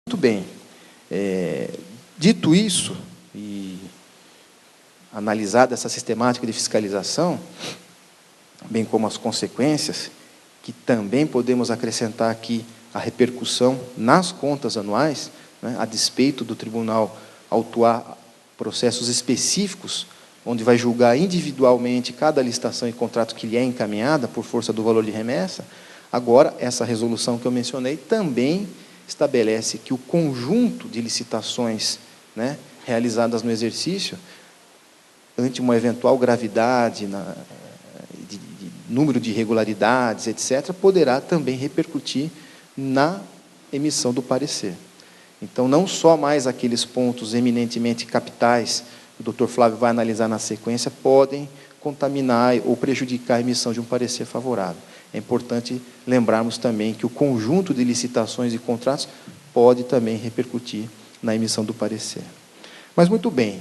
Muito bem. Dito isso, e analisada essa sistemática de fiscalização, bem como as consequências, que também podemos acrescentar aqui a repercussão nas contas anuais, né, a despeito do tribunal autuar processos específicos, onde vai julgar individualmente cada licitação e contrato que lhe é encaminhada por força do valor de remessa. Agora, essa resolução que eu mencionei também estabelece que o conjunto de licitações, né, realizadas no exercício, ante uma eventual gravidade, de número de irregularidades, etc., poderá também repercutir na emissão do parecer. Então, não só mais aqueles pontos eminentemente capitais, que o Dr. Flávio vai analisar na sequência, podem contaminar ou prejudicar a emissão de um parecer favorável. É importante lembrarmos também que o conjunto de licitações e contratos pode também repercutir na emissão do parecer. Mas, muito bem,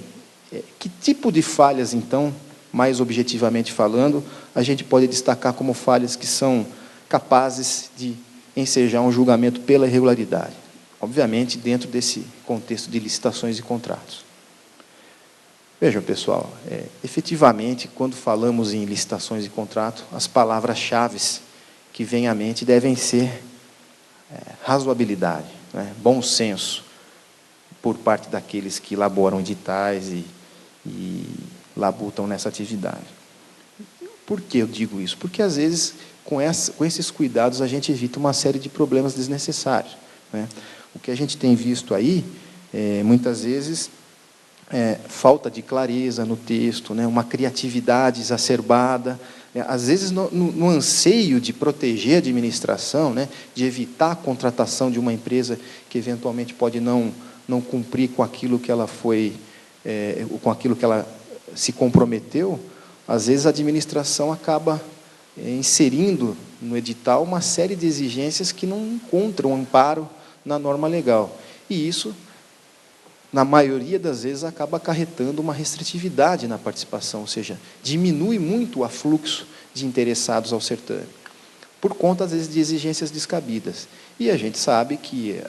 que tipo de falhas, então, mais objetivamente falando, a gente pode destacar como falhas que são capazes de ensejar um julgamento pela irregularidade? Obviamente, dentro desse contexto de licitações e contratos. Vejam, pessoal, efetivamente, quando falamos em licitações e contratos, as palavras-chave que vêm à mente devem ser razoabilidade, né, bom senso, por parte daqueles que elaboram editais e labutam nessa atividade. Por que eu digo isso? Porque, às vezes, com esses cuidados, a gente evita uma série de problemas desnecessários, né? O que a gente tem visto aí, muitas vezes, falta de clareza no texto, né, uma criatividade exacerbada, às vezes no anseio de proteger a administração, né, de evitar a contratação de uma empresa que eventualmente pode não cumprir com aquilo que ela com aquilo que ela se comprometeu. Às vezes a administração acaba inserindo no edital uma série de exigências que não encontram amparo na norma legal. E isso, na maioria das vezes, acaba acarretando uma restritividade na participação, ou seja, diminui muito o afluxo de interessados ao certame, por conta, às vezes, de exigências descabidas. E a gente sabe que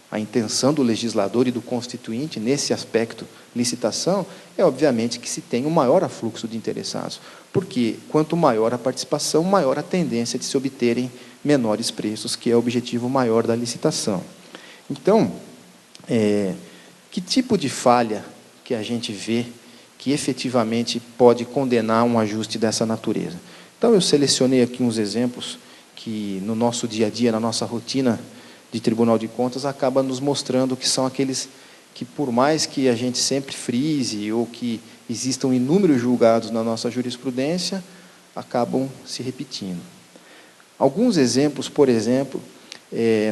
a intenção do legislador e do constituinte, nesse aspecto licitação, é, obviamente, que se tenha um maior afluxo de interessados, porque, quanto maior a participação, maior a tendência de se obterem menores preços, que é o objetivo maior da licitação. Então, que tipo de falha que a gente vê que efetivamente pode condenar um ajuste dessa natureza? Então, eu selecionei aqui uns exemplos que, no nosso dia a dia, na nossa rotina de Tribunal de Contas, acaba nos mostrando que são aqueles que, por mais que a gente sempre frise ou que existam inúmeros julgados na nossa jurisprudência, acabam se repetindo. Alguns exemplos, por exemplo,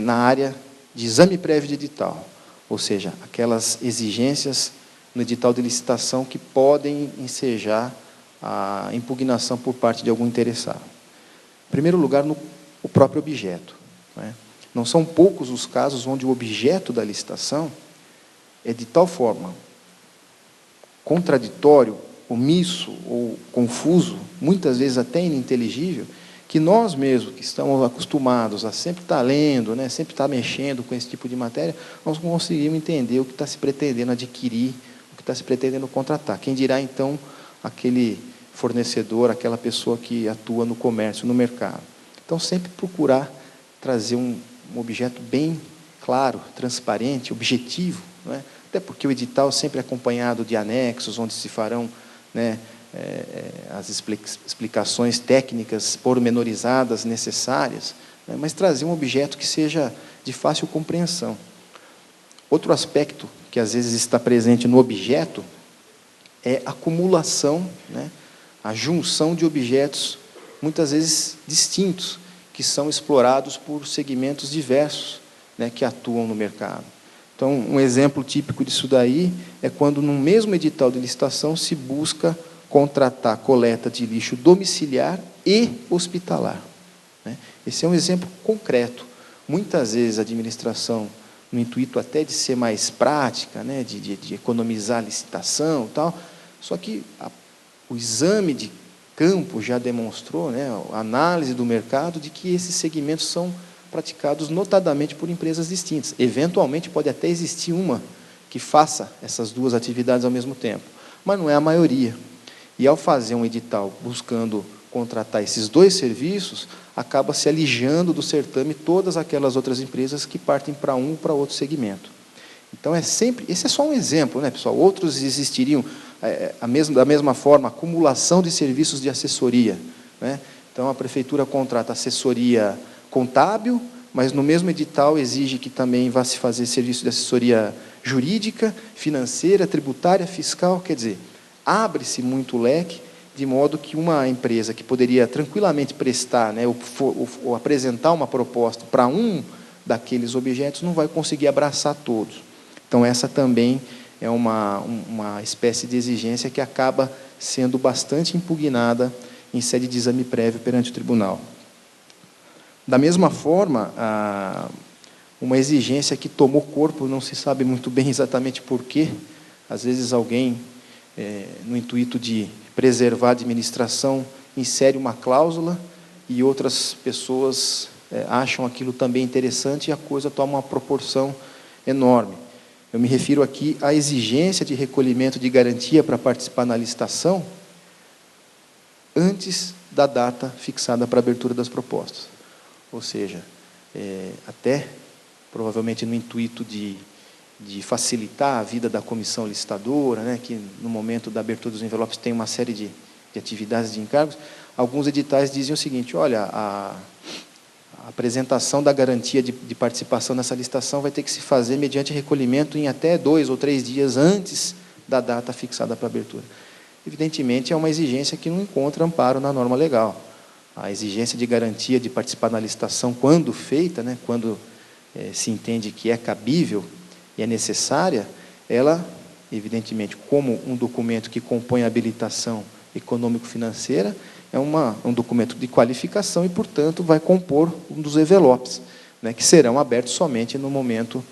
na área de exame prévio de edital, ou seja, aquelas exigências no edital de licitação que podem ensejar a impugnação por parte de algum interessado. Em primeiro lugar, o próprio objeto, né? Não são poucos os casos onde o objeto da licitação é de tal forma contraditório, omisso ou confuso, muitas vezes até ininteligível, que nós mesmos, que estamos acostumados a sempre estar lendo, né, sempre estar mexendo com esse tipo de matéria, nós não conseguimos entender o que está se pretendendo adquirir, o que está se pretendendo contratar. Quem dirá, então, aquele fornecedor, aquela pessoa que atua no comércio, no mercado. Então, sempre procurar trazer um objeto bem claro, transparente, objetivo, não é? Até porque o edital sempre é acompanhado de anexos, onde se farão, né, as explicações técnicas pormenorizadas necessárias, né, mas trazer um objeto que seja de fácil compreensão. Outro aspecto que às vezes está presente no objeto é a acumulação, né, a junção de objetos, muitas vezes distintos, que são explorados por segmentos diversos, né, que atuam no mercado. Então, um exemplo típico disso daí é quando, no mesmo edital de licitação, se busca contratar coleta de lixo domiciliar e hospitalar, né? Esse é um exemplo concreto. Muitas vezes a administração, no intuito até de ser mais prática, né, de economizar a licitação e tal, só que o exame de campo já demonstrou, né, a análise do mercado, de que esses segmentos são praticados notadamente por empresas distintas. Eventualmente, pode até existir uma que faça essas duas atividades ao mesmo tempo, mas não é a maioria. E, ao fazer um edital buscando contratar esses dois serviços, acaba se alijando do certame todas aquelas outras empresas que partem para um ou para outro segmento. Então, esse é só um exemplo, né, pessoal? Outros existiriam, da mesma forma, acumulação de serviços de assessoria, né? Então, a prefeitura contrata assessoria contábil, mas no mesmo edital exige que também vá se fazer serviço de assessoria jurídica, financeira, tributária, fiscal. Quer dizer, abre-se muito o leque, de modo que uma empresa que poderia tranquilamente prestar, né, ou apresentar uma proposta para um daqueles objetos, não vai conseguir abraçar todos. Então, essa também é uma espécie de exigência que acaba sendo bastante impugnada em sede de exame prévio perante o tribunal. Da mesma forma, uma exigência que tomou corpo, não se sabe muito bem exatamente por quê. Às vezes alguém, no intuito de preservar a administração, insere uma cláusula e outras pessoas acham aquilo também interessante e a coisa toma uma proporção enorme. Eu me refiro aqui à exigência de recolhimento de garantia para participar na licitação antes da data fixada para a abertura das propostas. Ou seja, até provavelmente no intuito de facilitar a vida da comissão licitadora, né, que no momento da abertura dos envelopes tem uma série de atividades de encargos, alguns editais dizem o seguinte: olha, a apresentação da garantia de participação nessa licitação vai ter que se fazer mediante recolhimento em até 2 ou 3 dias antes da data fixada para a abertura. Evidentemente, é uma exigência que não encontra amparo na norma legal. A exigência de garantia de participar na licitação, quando feita, né, quando se entende que é cabível e é necessária, ela, evidentemente, como um documento que compõe a habilitação econômico-financeira, é um documento de qualificação e, portanto, vai compor um dos envelopes, né, que serão abertos somente no momento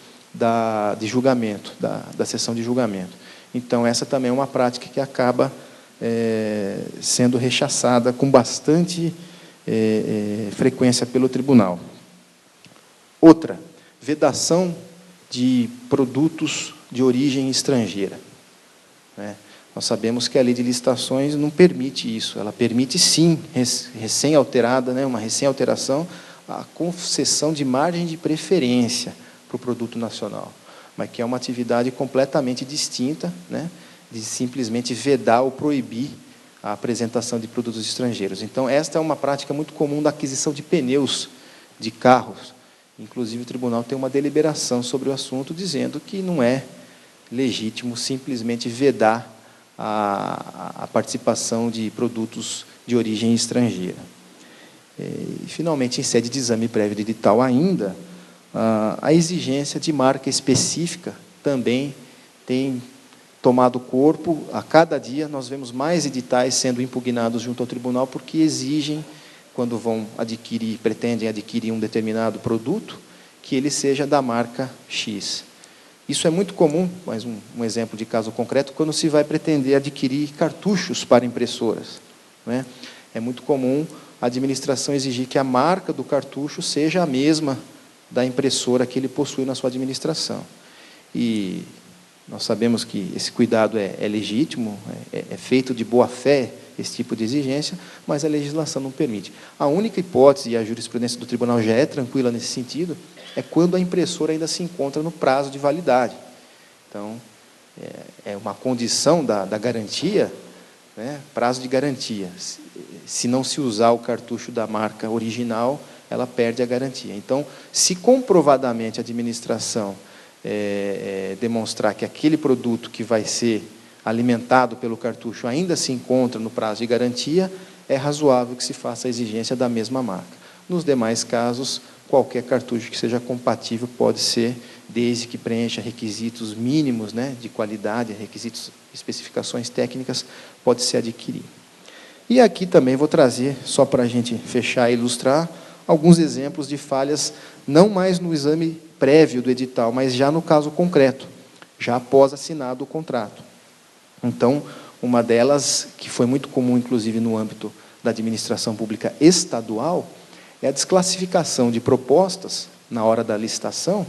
de julgamento, da sessão de julgamento. Então, essa também é uma prática que acaba sendo rechaçada com bastante frequência pelo tribunal. Outra, vedação de produtos de origem estrangeira, né? Nós sabemos que a lei de licitações não permite isso. Ela permite, sim, recém-alterada, né, uma recém-alteração, a concessão de margem de preferência para o produto nacional, mas que é uma atividade completamente distinta, né, de simplesmente vedar ou proibir a apresentação de produtos estrangeiros. Então, esta é uma prática muito comum da aquisição de pneus de carros. Inclusive, o tribunal tem uma deliberação sobre o assunto, dizendo que não é legítimo simplesmente vedar a participação de produtos de origem estrangeira. E, finalmente, em sede de exame prévio de edital ainda, a exigência de marca específica também tem tomado corpo. A cada dia nós vemos mais editais sendo impugnados junto ao tribunal, porque exigem, quando pretendem adquirir um determinado produto, que ele seja da marca X. Isso é muito comum, mais um exemplo de caso concreto, quando se vai pretender adquirir cartuchos para impressoras, né? É muito comum a administração exigir que a marca do cartucho seja a mesma da impressora que ele possui na sua administração. E nós sabemos que esse cuidado é legítimo, é feito de boa fé, esse tipo de exigência, mas a legislação não permite. A única hipótese, e a jurisprudência do tribunal já é tranquila nesse sentido, é quando a impressora ainda se encontra no prazo de validade. Então, é uma condição da garantia, né, prazo de garantia. Se não se usar o cartucho da marca original, ela perde a garantia. Então, se comprovadamente a administração demonstrar que aquele produto que vai ser alimentado pelo cartucho ainda se encontra no prazo de garantia, é razoável que se faça a exigência da mesma marca. Nos demais casos, qualquer cartucho que seja compatível pode ser, desde que preencha requisitos mínimos, né, de qualidade, requisitos, especificações técnicas, pode ser adquirido. E aqui também vou trazer, só para a gente fechar e ilustrar, alguns exemplos de falhas, não mais no exame prévio do edital, mas já no caso concreto, já após assinado o contrato. Então, uma delas, que foi muito comum, inclusive, no âmbito da administração pública estadual, é a desclassificação de propostas na hora da licitação,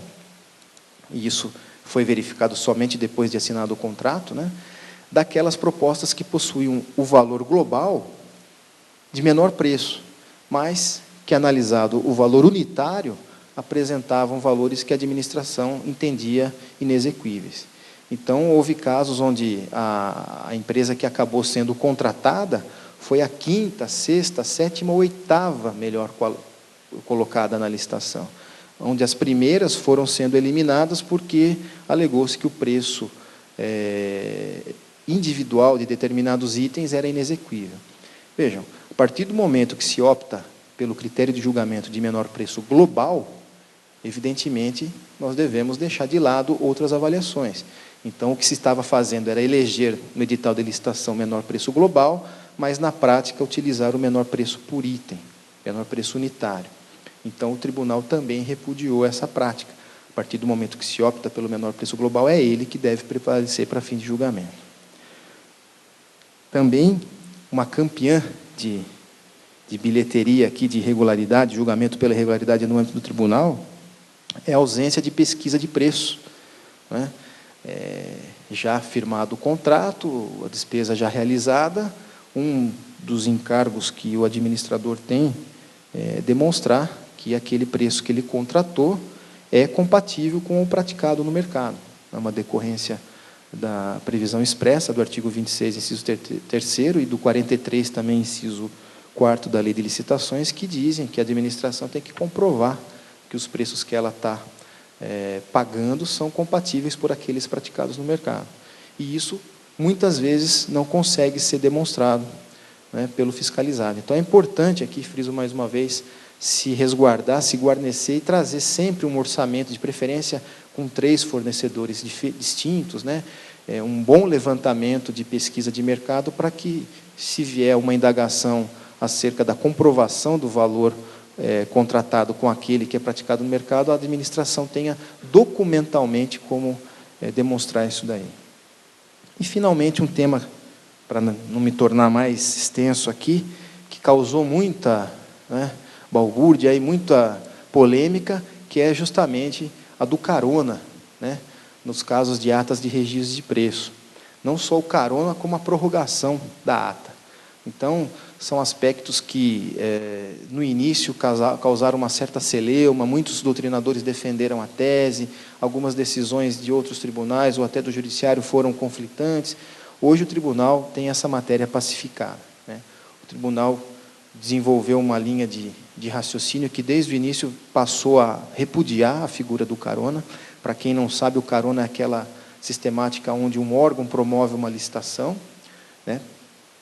e isso foi verificado somente depois de assinado o contrato, né, daquelas propostas que possuíam o valor global de menor preço, mas que, analisado o valor unitário, apresentavam valores que a administração entendia inexequíveis. Então, houve casos onde a empresa que acabou sendo contratada foi a quinta, sexta, sétima ou oitava melhor colocada na licitação, onde as primeiras foram sendo eliminadas porque alegou-se que o preço individual de determinados itens era inexequível. Vejam, a partir do momento que se opta pelo critério de julgamento de menor preço global, evidentemente, nós devemos deixar de lado outras avaliações. Então, o que se estava fazendo era eleger no edital de licitação menor preço global, mas, na prática, utilizar o menor preço por item, menor preço unitário. Então, o tribunal também repudiou essa prática. A partir do momento que se opta pelo menor preço global, é ele que deve prevalecer para fim de julgamento. Também, uma campeã de bilheteria aqui, de irregularidade, julgamento pela irregularidade no âmbito do tribunal, é a ausência de pesquisa de preço, né? Já firmado o contrato, a despesa já realizada, um dos encargos que o administrador tem é demonstrar que aquele preço que ele contratou é compatível com o praticado no mercado. É uma decorrência da previsão expressa do artigo 26, inciso 3º, e do 43, também, inciso 4º da Lei de Licitações, que dizem que a administração tem que comprovar que os preços que ela está pagando são compatíveis por aqueles praticados no mercado. E isso, muitas vezes, não consegue ser demonstrado, né, pelo fiscalizado. Então, é importante, aqui, friso mais uma vez, se resguardar, se guarnecer e trazer sempre um orçamento, de preferência com 3 fornecedores distintos, né, um bom levantamento de pesquisa de mercado para que, se vier uma indagação acerca da comprovação do valor contratado com aquele que é praticado no mercado, a administração tenha documentalmente como demonstrar isso daí. E, finalmente, um tema, para não me tornar mais extenso aqui, que causou muita balbúrdia e muita polêmica, que é justamente a do carona, né, nos casos de atas de registro de preço. Não só o carona, como a prorrogação da ata. Então, são aspectos que, no início, causaram uma certa celeuma, muitos doutrinadores defenderam a tese, algumas decisões de outros tribunais ou até do judiciário foram conflitantes. Hoje o tribunal tem essa matéria pacificada, né? O tribunal desenvolveu uma linha de raciocínio que, desde o início, passou a repudiar a figura do carona. Para quem não sabe, o carona é aquela sistemática onde um órgão promove uma licitação, né,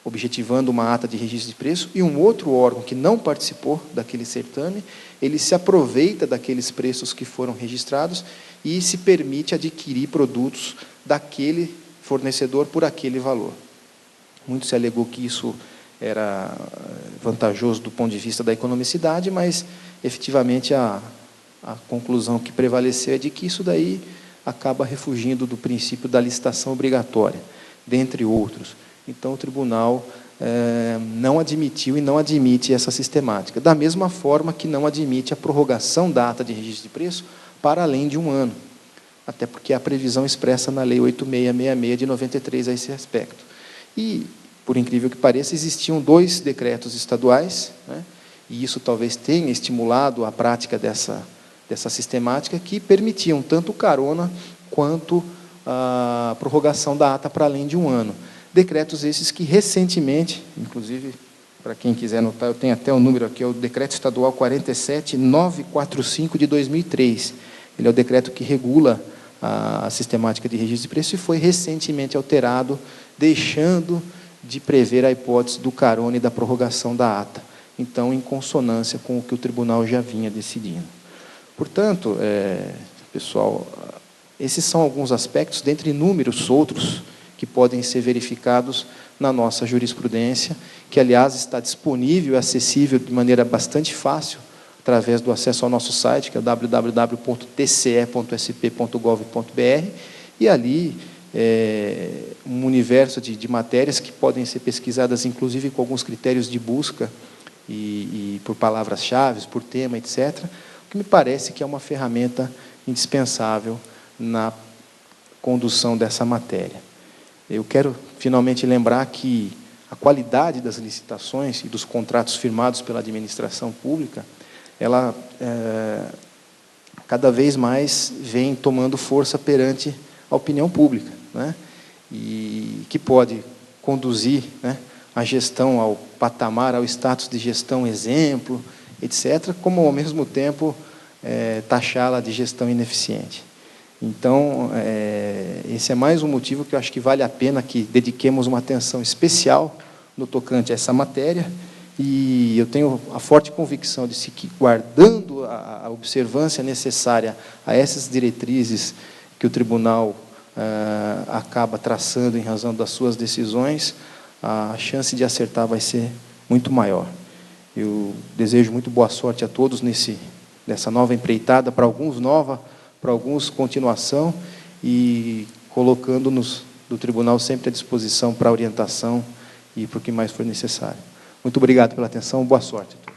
objetivando uma ata de registro de preço, e um outro órgão que não participou daquele certame, ele se aproveita daqueles preços que foram registrados e se permite adquirir produtos daquele fornecedor por aquele valor. Muito se alegou que isso era vantajoso do ponto de vista da economicidade, mas, efetivamente, a conclusão que prevaleceu é de que isso daí acaba refugindo do princípio da licitação obrigatória, dentre outros. Então, o tribunal não admitiu e não admite essa sistemática, da mesma forma que não admite a prorrogação da ata de registro de preço para além de 1 ano, até porque há previsão expressa na Lei 8666 de 93 a esse aspecto. E, por incrível que pareça, existiam 2 decretos estaduais, né, e isso talvez tenha estimulado a prática dessa sistemática, que permitiam tanto o carona quanto a prorrogação da ata para além de 1 ano. Decretos esses que, recentemente, inclusive, para quem quiser anotar, eu tenho até o número aqui, é o Decreto Estadual 47945 de 2003. Ele é o decreto que regula a sistemática de registro de preço e foi recentemente alterado, deixando de prever a hipótese do carona e da prorrogação da ata. Então, em consonância com o que o tribunal já vinha decidindo. Portanto, pessoal, esses são alguns aspectos, dentre inúmeros outros, que podem ser verificados na nossa jurisprudência, que, aliás, está disponível e acessível de maneira bastante fácil, através do acesso ao nosso site, que é www.tce.sp.gov.br, e ali um universo de matérias que podem ser pesquisadas, inclusive com alguns critérios de busca e por palavras-chave, por tema, etc., o que me parece que é uma ferramenta indispensável na condução dessa matéria. Eu quero, finalmente, lembrar que a qualidade das licitações e dos contratos firmados pela administração pública, ela cada vez mais vem tomando força perante a opinião pública, né? E que pode conduzir, né, a gestão ao patamar, ao status de gestão exemplo, etc., como, ao mesmo tempo, taxá-la de gestão ineficiente. Então, esse é mais um motivo que eu acho que vale a pena que dediquemos uma atenção especial no tocante a essa matéria, e eu tenho a forte convicção de que, guardando a observância necessária a essas diretrizes que o Tribunal acaba traçando em razão das suas decisões, a chance de acertar vai ser muito maior. Eu desejo muito boa sorte a todos nessa nova empreitada, para alguns nova, para alguns continuação, e colocando-nos do Tribunal sempre à disposição para orientação e para o que mais for necessário. Muito obrigado pela atenção, boa sorte a todos.